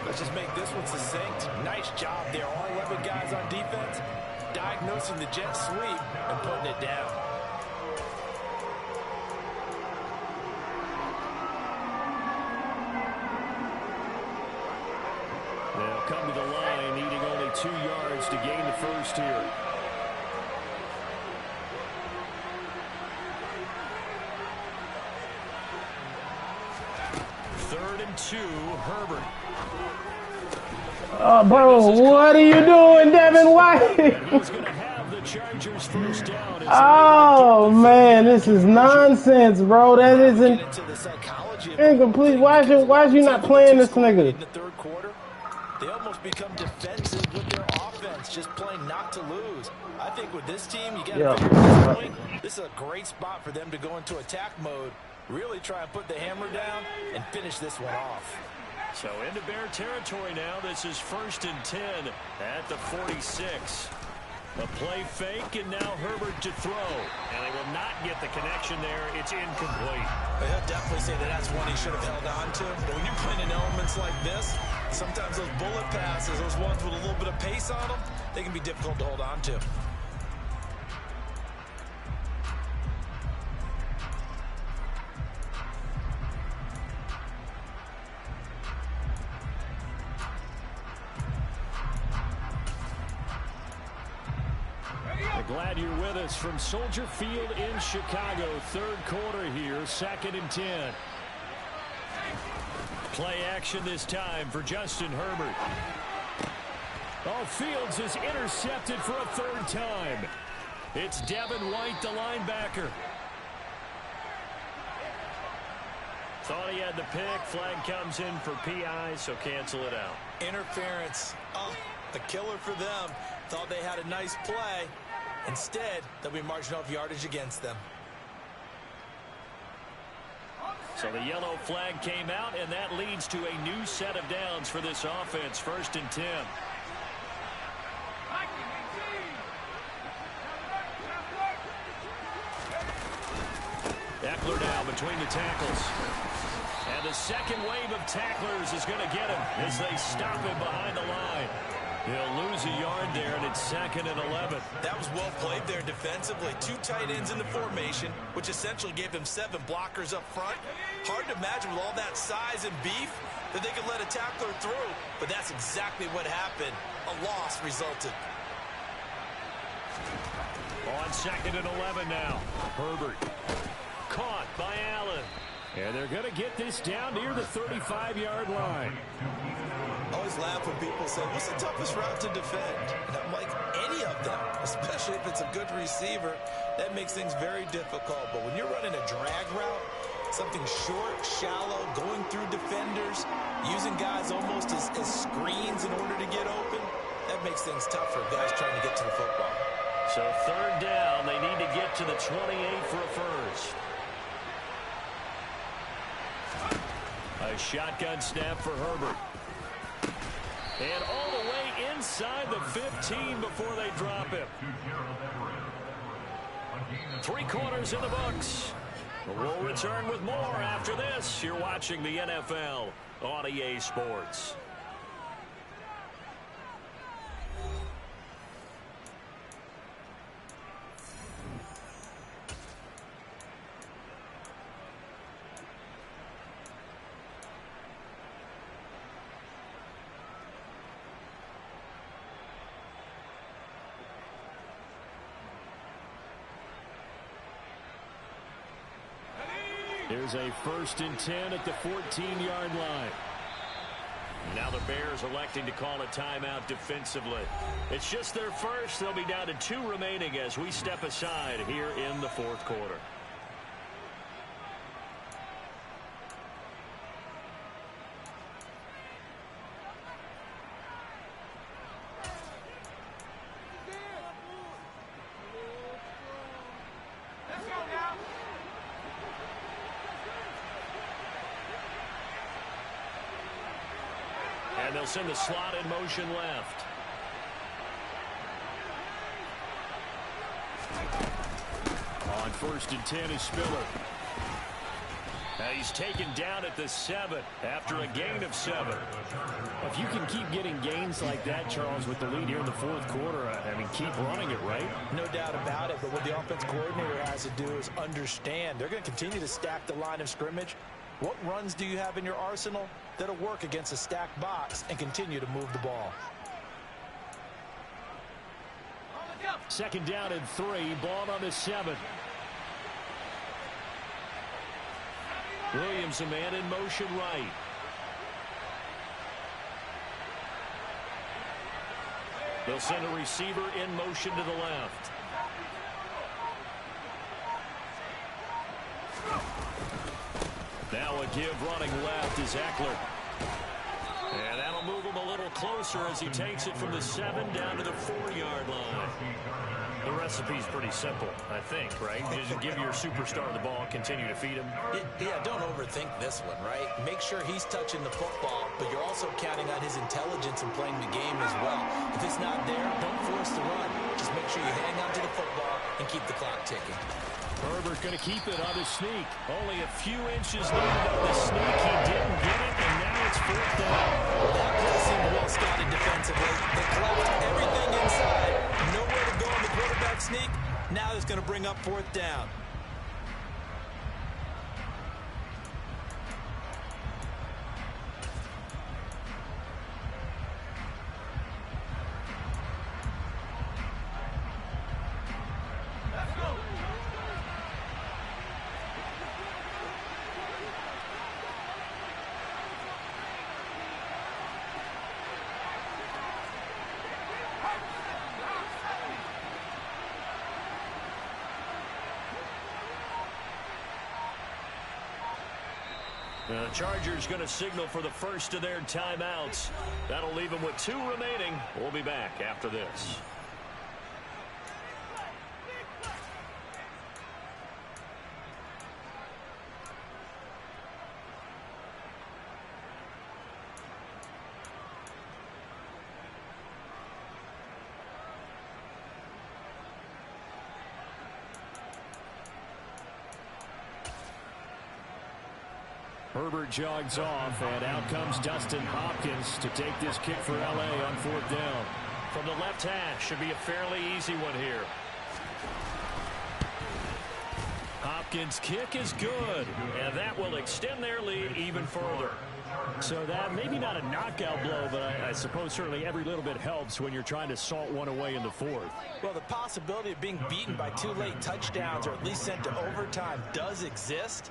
Let's just make this one succinct. Nice job there. All 11 guys on defense diagnosing the jet sweep and putting it down. They'll come to the line needing only 2 yards to gain the first here. Third and 2, Herbert. Bro, what are you doing, Devin White? He's going to have the Chargers first down. Oh, man, this is nonsense, bro. That isn't incomplete. Why is you not playing this nigga? In the third quarter, they almost become defensive with their offense, just playing not to lose. I think with this team, you got to figure at this point, this is a great spot for them to go into attack mode, really try and put the hammer down and finish this one off. So into Bear territory now. This is 1st and 10 at the 46. A play fake, and now Herbert to throw. And they will not get the connection there. It's incomplete. He'll definitely say that that's one he should have held on to. But when you're playing in elements like this, sometimes those bullet passes, those ones with a little bit of pace on them, they can be difficult to hold on to. Glad you're with us from Soldier Field in Chicago. Third quarter here, 2nd and 10. Play action this time for Justin Herbert. Oh, Fields is intercepted for a 3rd time. It's Devin White, the linebacker. Thought he had the pick. Flag comes in for PI, so cancel it out. Interference. Oh, a killer for them. Thought they had a nice play. Instead, they'll be marching off yardage against them. So the yellow flag came out, and that leads to a new set of downs for this offense. 1st and 10. Eckler now between the tackles. And the second wave of tacklers is going to get him as they stop him behind the line. He'll lose a yard there, and it's 2nd and 11. That was well played there defensively. 2 tight ends in the formation, which essentially gave them 7 blockers up front. Hard to imagine with all that size and beef that they could let a tackler through, but that's exactly what happened. A loss resulted. On 2nd and 11 now. Herbert caught by Allen. And they're going to get this down near the 35-yard line. I always laugh when people say, what's the toughest route to defend? And I'm like, any of them, especially if it's a good receiver. That makes things very difficult. But when you're running a drag route, something short, shallow, going through defenders, using guys almost as screens in order to get open, that makes things tough for guys trying to get to the football. So 3rd down, they need to get to the 28 for a first. A shotgun snap for Herbert. And all the way inside the 15 before they drop him. 3 quarters in the books. We'll return with more after this. You're watching the NFL on EA Sports. Here's a 1st and 10 at the 14-yard line. Now the Bears electing to call a timeout defensively. It's just their first. They'll be down to 2 remaining as we step aside here in the 4th quarter. And they'll send the slot in motion left. On 1st and 10 is Spiller. Now he's taken down at the 7 after a gain of 7. If you can keep getting gains like that, Charles, with the lead here in the 4th quarter, I mean, keep running it, right? No doubt about it, but what the offense coordinator has to do is understand. They're going to continue to stack the line of scrimmage. What runs do you have in your arsenal that'll work against a stacked box and continue to move the ball? 2nd down and 3, ball on the 7. Williams, a man in motion right. They'll send a receiver in motion to the left. Now a give running left is Eckler. And that'll move him a little closer as he takes it from the 7 down to the 4-yard line. The recipe's pretty simple, I think, right? You just give your superstar the ball, continue to feed him. Yeah, don't overthink this one, right? Make sure he's touching the football, but you're also counting on his intelligence in playing the game as well. If it's not there, don't force the run. Just make sure you hang on to the football and keep the clock ticking. Herbert going to keep it on his sneak. Only a few inches needed on the sneak. He didn't get it, and now it's 4th down. That play seemed well scouted defensively. They collapsed everything inside. Nowhere to go on the quarterback sneak. Now it's going to bring up 4th down. The Chargers going to signal for the first of their timeouts. That'll leave them with 2 remaining. We'll be back after this. Herbert jogs off, and out comes Dustin Hopkins to take this kick for L.A. on 4th down. From the left hash, should be a fairly easy one here. Hopkins' kick is good, and that will extend their lead even further. So that maybe not a knockout blow, but I suppose certainly every little bit helps when you're trying to salt one away in the 4th. Well, the possibility of being beaten by 2 late touchdowns or at least sent to overtime does exist.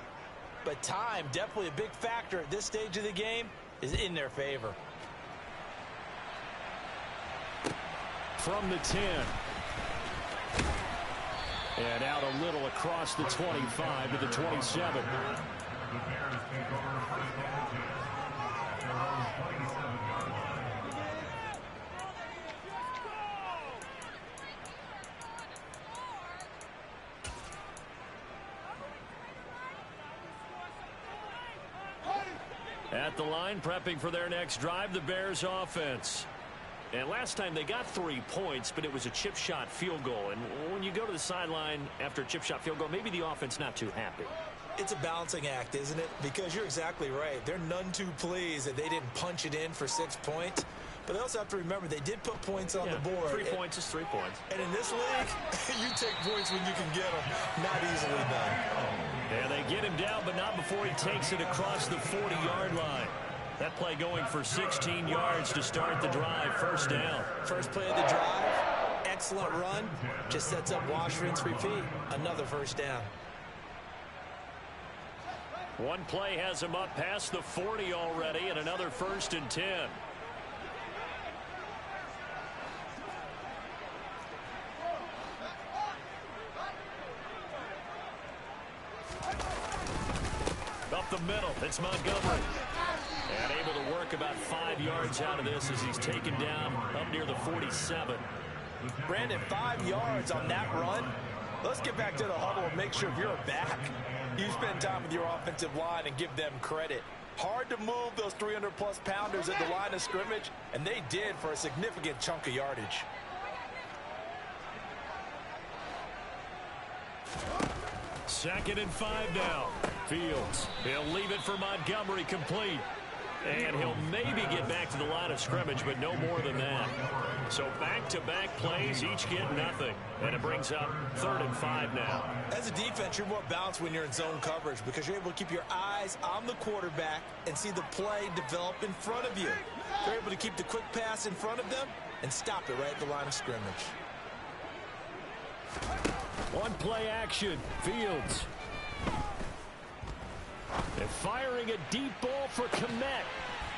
But time, definitely a big factor at this stage of the game, is in their favor. From the 10. And out a little across the 25 to the 27. At the line, prepping for their next drive, the Bears offense. And last time they got 3 points, but it was a chip shot field goal. And when you go to the sideline after a chip shot field goal, maybe the offense not too happy. It's a balancing act, isn't it? Because you're exactly right. They're none too pleased that they didn't punch it in for 6 points. But they also have to remember they did put points on the board. 3 points is 3 points. And in this league, you take points when you can get them. Not easily done. And they get him down, but not before he takes it across the 40-yard line. That play going for 16 yards to start the drive. 1st down. First play of the drive. Excellent run. Just sets up wash, rinse, repeat. Another 1st down. One play has him up past the 40 already, and another 1st and 10. Up the middle, it's Montgomery. And able to work about 5 yards out of this as he's taken down up near the 47. Brandon, 5 yards on that run. Let's get back to the huddle and make sure if you're a back, you spend time with your offensive line and give them credit. Hard to move those 300-plus pounders at the line of scrimmage, and they did for a significant chunk of yardage. Second and 5 now. Fields, he'll leave it for Montgomery complete. And he'll maybe get back to the line of scrimmage, but no more than that. So back-to-back plays, each get nothing. And it brings up 3rd and 5 now. As a defense, you're more balanced when you're in zone coverage because you're able to keep your eyes on the quarterback and see the play develop in front of you. You're able to keep the quick pass in front of them and stop it right at the line of scrimmage. One play action. Fields. They're firing a deep ball for Kmet.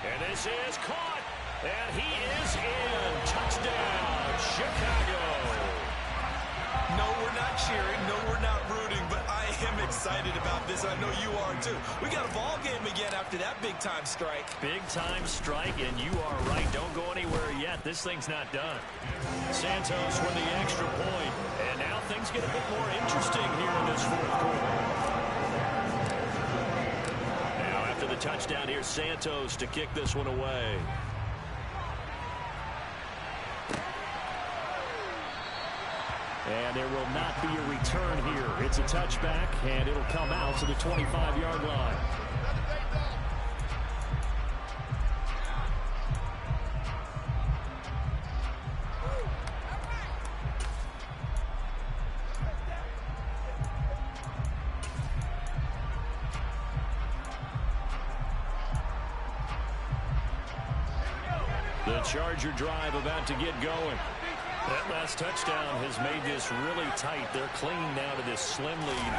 And this is caught. And he is in. Touchdown, Chicago. No, we're not cheering. No, we're not rooting, but I am excited about this. I know you are, too. We got a ball game again after that big-time strike. Big-time strike, and you are right. Don't go anywhere yet. This thing's not done. Santos with the extra point. And now things get a bit more interesting here in this fourth quarter. Now, after the touchdown, here's Santos to kick this one away. And there will not be a return here. It's a touchback, and it'll come out to the 25-yard line. The Charger drive about to get going. That last touchdown has made this really tight. They're clinging now to this slim lead.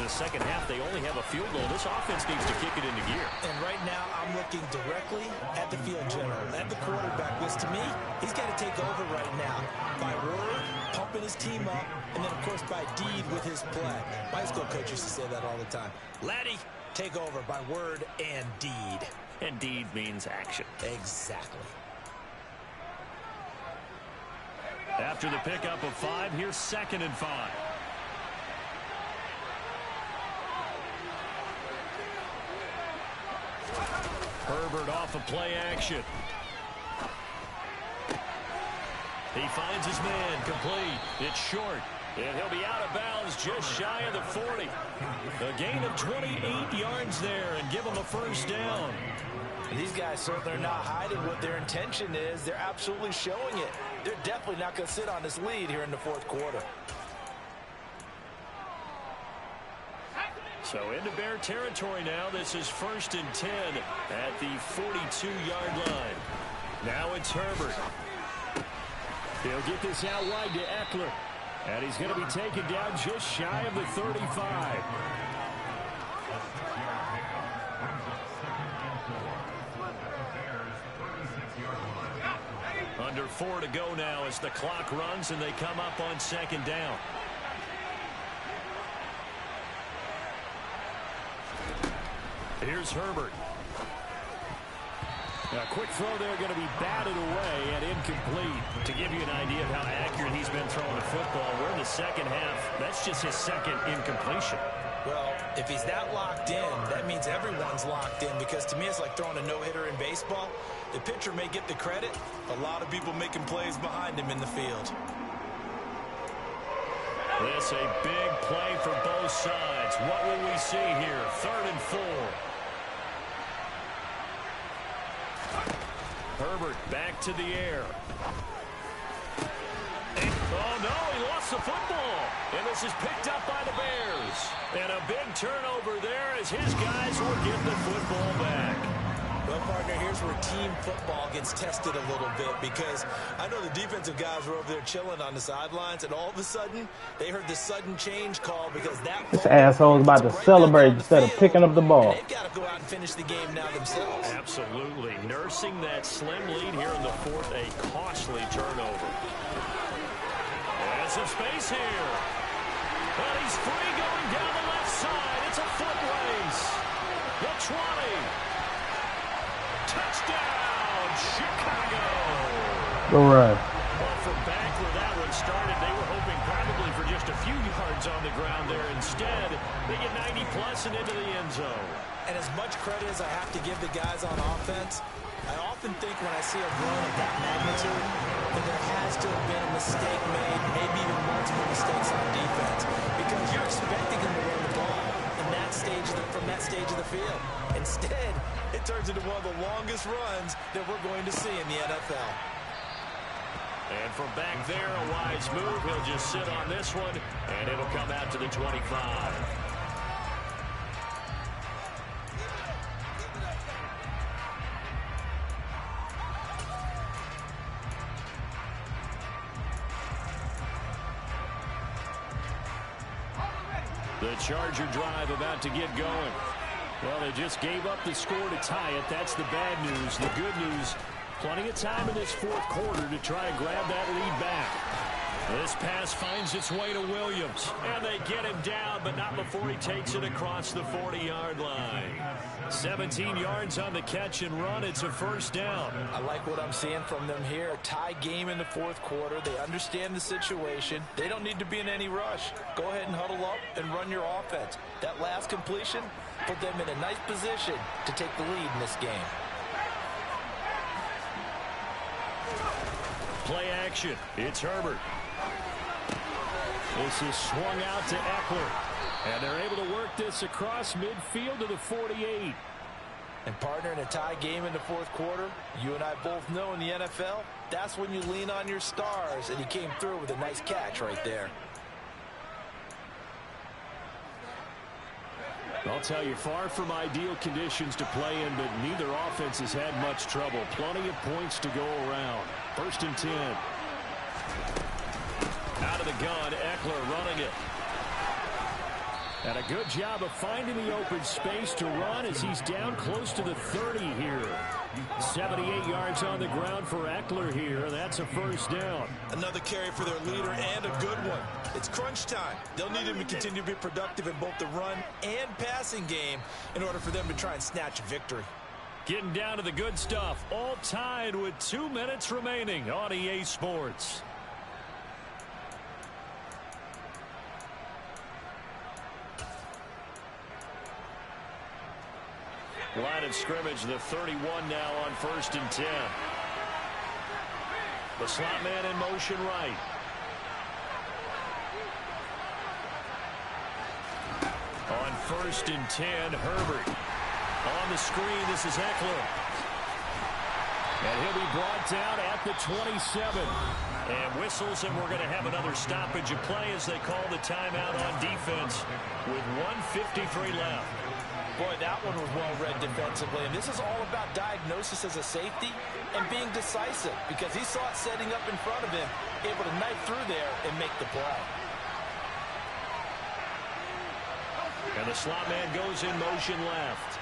Second half, they only have a field goal. This offense needs to kick it into gear. And right now, I'm looking directly at the field general, at the quarterback, which to me, he's got to take over right now. By word, pumping his team up, and then, of course, by deed with his play. My high school coach used to say that all the time. Laddie, take over by word and deed. And deed means action. Exactly. After the pickup of 5, here's 2nd and 5. Herbert off of play action. He finds his man, complete. It's short, and he'll be out of bounds just shy of the 40. A gain of 28 yards there, and give him a first down. These guys certainly are not hiding what their intention is. They're absolutely showing it. They're definitely not going to sit on this lead here in the fourth quarter. So into Bear territory now. This is 1st and 10 at the 42-yard line. Now it's Herbert. He'll get this out wide to Eckler. And he's going to be taken down just shy of the 35. Under 4 to go now as the clock runs and they come up on 2nd down. Here's Herbert. A quick throw there going to be batted away and incomplete. To give you an idea of how accurate he's been throwing the football, we're in the second half. That's just his 2nd incompletion. Well, if he's that locked in, that means everyone's locked in, because to me it's like throwing a no-hitter in baseball. The pitcher may get the credit. A lot of people making plays behind him in the field. This a big play for both sides. What will we see here? 3rd and 4. Herbert back to the air. Oh, no, he lost the football. And this is picked up by the Bears. And a big turnover there as his guys will get the football back. Well, partner, here's where team football gets tested a little bit, because I know the defensive guys were over there chilling on the sidelines, and all of a sudden, they heard the sudden change call because that this asshole's about to celebrate instead of picking up the ball. They've got to go out and finish the game now themselves. Absolutely. Nursing that slim lead here in the 4th, a costly turnover. There's some space here. But he's free going down the left side. It's a foot race. The 20. Touchdown, Chicago. All right. Well, from back where that one started, they were hoping probably for just a few yards on the ground there. Instead, they get 90-plus and into the end zone. And as much credit as I have to give the guys on offense, I often think when I see a run of that magnitude that there has to have been a mistake made, maybe even multiple mistakes on defense, because you're expecting them to run the ball in that stage from that stage of the field. Instead, it turns into one of the longest runs that we're going to see in the NFL. And from back there, a wise move. He'll just sit on this one, and it'll come out to the 25. The Charger drive about to get going. Well, they just gave up the score to tie it. That's the bad news. The good news, Plenty of time in this fourth quarter to try to grab that lead back. This pass finds its way to Williams. And they get him down, but not before he takes it across the 40-yard line. 17 yards on the catch and run. It's a first down. I like what I'm seeing from them here. A tie game in the fourth quarter. They understand the situation. They don't need to be in any rush. Go ahead and huddle up and run your offense. That last completion put them in a nice position to take the lead in this game. Play action. It's Herbert. This is swung out to Eckler. And they're able to work this across midfield to the 48. And partner, in a tie game in the fourth quarter, you and I both know in the NFL, that's when you lean on your stars, and he came through with a nice catch right there. I'll tell you, far from ideal conditions to play in, but neither offense has had much trouble. Plenty of points to go around. 1st and 10. Out of the gun, Eckler running it. And a good job of finding the open space to run as he's down close to the 30 here. 78 yards on the ground for Eckler here. That's a first down. Another carry for their leader and a good one. It's crunch time. They'll need him to continue to be productive in both the run and passing game in order for them to try and snatch a victory. Getting down to the good stuff. All tied with 2 minutes remaining on EA Sports. Line of scrimmage, the 31 now on 1st and 10. The slot man in motion right. On 1st and 10, Herbert. On the screen, this is Eckler. And he'll be brought down at the 27. And whistles, and we're going to have another stoppage of play as they call the timeout on defense with 1:53 left. Boy, that one was well read defensively, and this is all about diagnosis as a safety and being decisive because he saw it setting up in front of him, able to knife through there and make the play. And the slot man goes in motion left.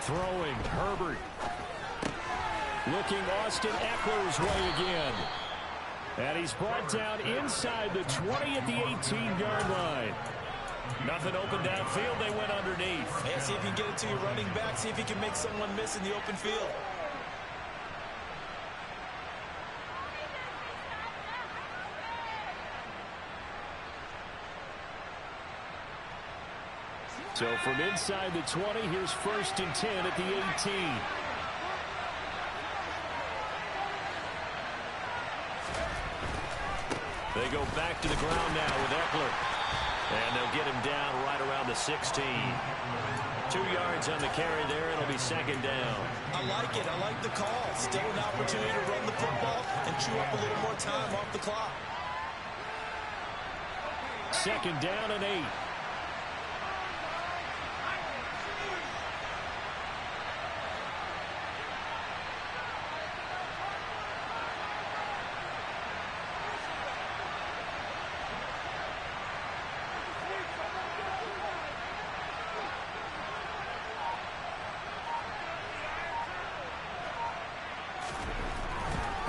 Throwing, Herbert. Looking Austin Eckler's way again. And he's brought down inside the 20 at the 18-yard line. Nothing open downfield. They went underneath. Yeah, see if you can get it to your running back. See if you can make someone miss in the open field. So from inside the 20, here's 1st and 10 at the 18. They go back to the ground now with Eckler. And they'll get him down right around the 16. 2 yards on the carry there. It'll be 2nd down. I like it. I like the call. Still an opportunity to run the football and chew up a little more time off the clock. 2nd down and 8.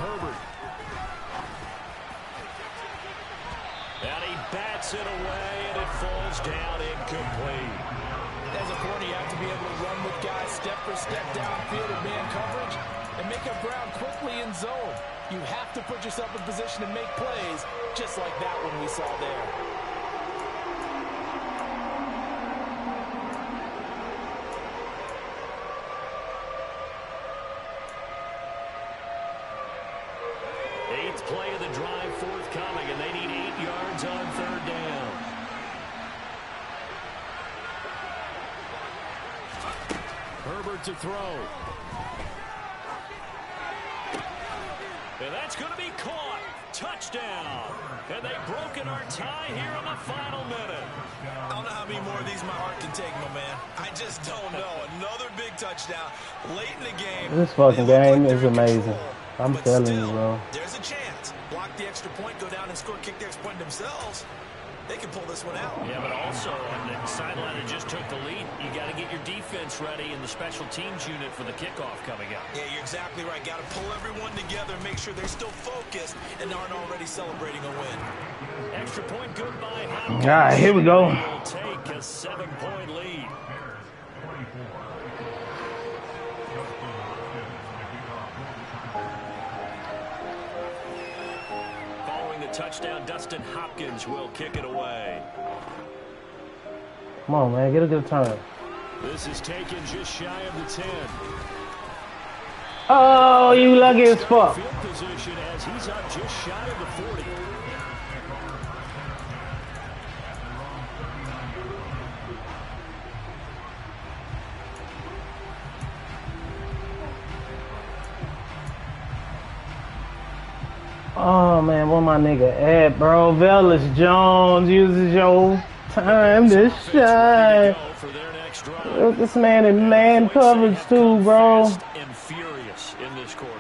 Herbert. And he bats it away, and it falls down incomplete. As a corner, you have to be able to run with guys step for step downfield in man coverage and make up ground quickly in zone. You have to put yourself in position to make plays, just like that one we saw there. Play of the drive forthcoming, and they need 8 yards on 3rd down. Herbert to throw. And that's going to be caught. Touchdown. And they've broken our tie here in the final minute. I don't know how many more of these my heart can take, my man. I just don't know. Another big touchdown late in the game. This fucking game is amazing. I'm telling you, bro. There's a chance. Block the extra point, go down and score, kick the extra point themselves. they can pull this one out. Yeah, but also on the sideline that just took the lead, you got to get your defense ready in the special teams unit for the kickoff coming up. Yeah, you're exactly right. Got to pull everyone together and make sure they're still focused and aren't already celebrating a win. Extra point good by Hopkins. All right, here we go. Will take a 7-point lead. Following the touchdown, Dustin Hopkins will kick it away. Come on, man, get a good turn. This is taken just shy of the 10. Oh, you lucky as fuck. Field position as he's up just shy of the 40. Oh man, where my nigga at, bro? Velus Jones uses your time to shine. Look, this man in man coverage too, bro. And furious in this quarter.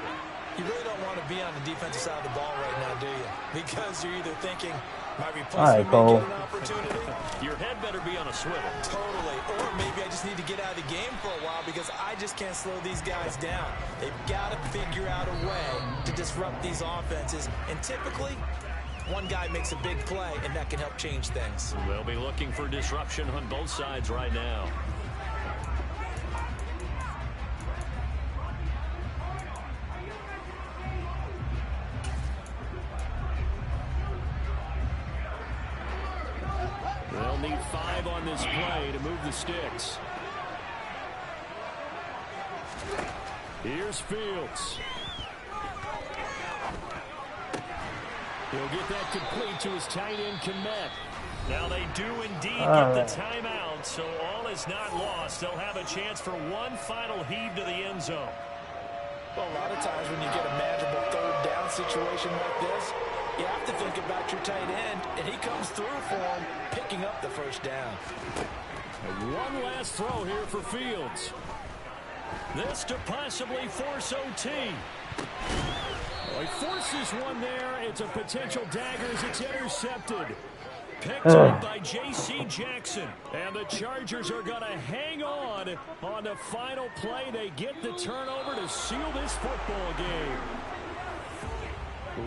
You really don't want to be on the defensive side of the ball right now, do you? Because you're either thinking, my All right, replacement may Cole. get an opportunity. Your head better be on a swivel. Totally. Or maybe I just need to get out of the game for a while because I just can't slow these guys down. They've got to figure out a way to disrupt these offenses. And typically, one guy makes a big play, and that can help change things. They'll be looking for disruption on both sides right now. They'll need 5 on this play to move the sticks. Here's Fields. He'll get that complete to his tight end, Komet. Now they do indeed get the timeout, so all is not lost. They'll have a chance for one final heave to the end zone. Well, a lot of times when you get a manageable third down situation like this, you have to think about your tight end, and he comes through for him, picking up the first down. And one last throw here for Fields. This to possibly force OT. Well, he forces one there. It's a potential dagger as it's intercepted. Picked up by J.C. Jackson. And the Chargers are going to hang on the final play. They get the turnover to seal this football game.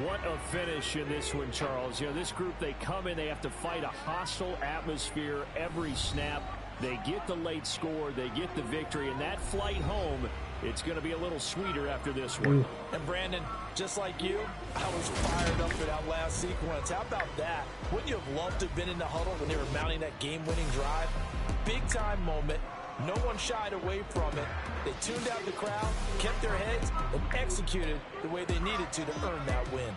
What a finish in this one, Charles. You know, this group, they come in, they have to fight a hostile atmosphere every snap. They get the late score, they get the victory, and that flight home, it's going to be a little sweeter after this one. And Brandon, just like you, I was fired up for that last sequence. How about that? Wouldn't you have loved to have been in the huddle when they were mounting that game-winning drive? Big-time moment. No one shied away from it. They tuned out the crowd, kept their heads, and executed the way they needed to earn that win.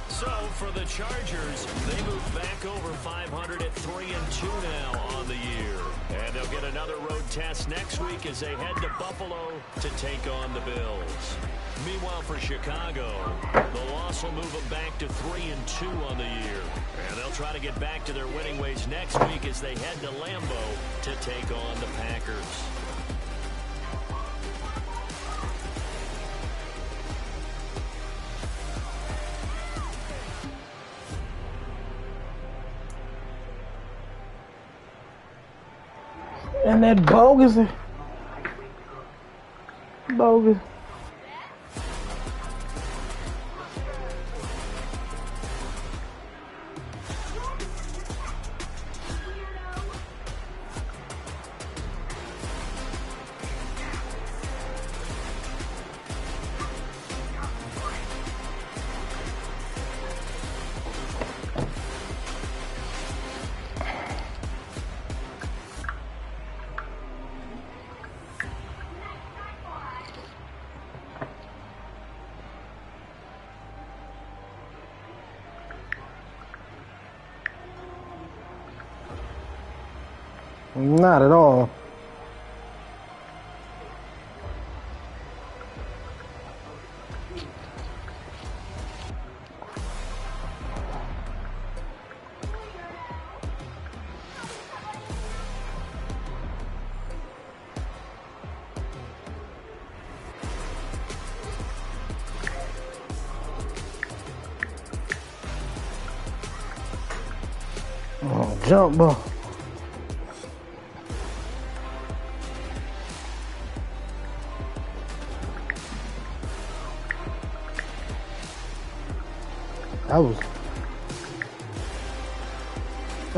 So for the Chargers, they move back over 500 at 3-2 now on the year. And they'll get another road test next week as they head to Buffalo to take on the Bills. Meanwhile, for Chicago, the loss will move them back to 3-2 on the year. And they'll try to get back to their winning ways next week as they head to Lambeau to take on the Packers. And that bogus. Not at all. Oh, jump ball. That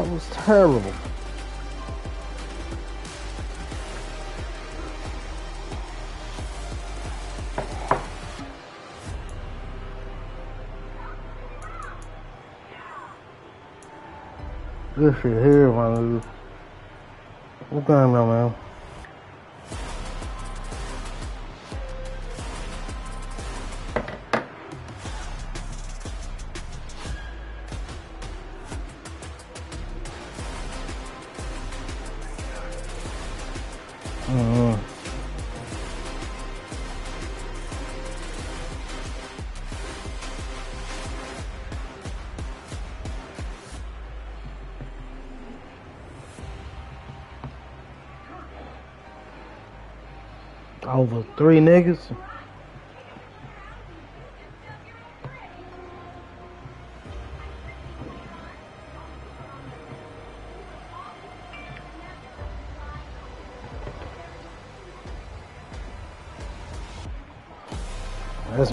was terrible. This shit here, my dude. What's going on, man? Over 3 niggas. That's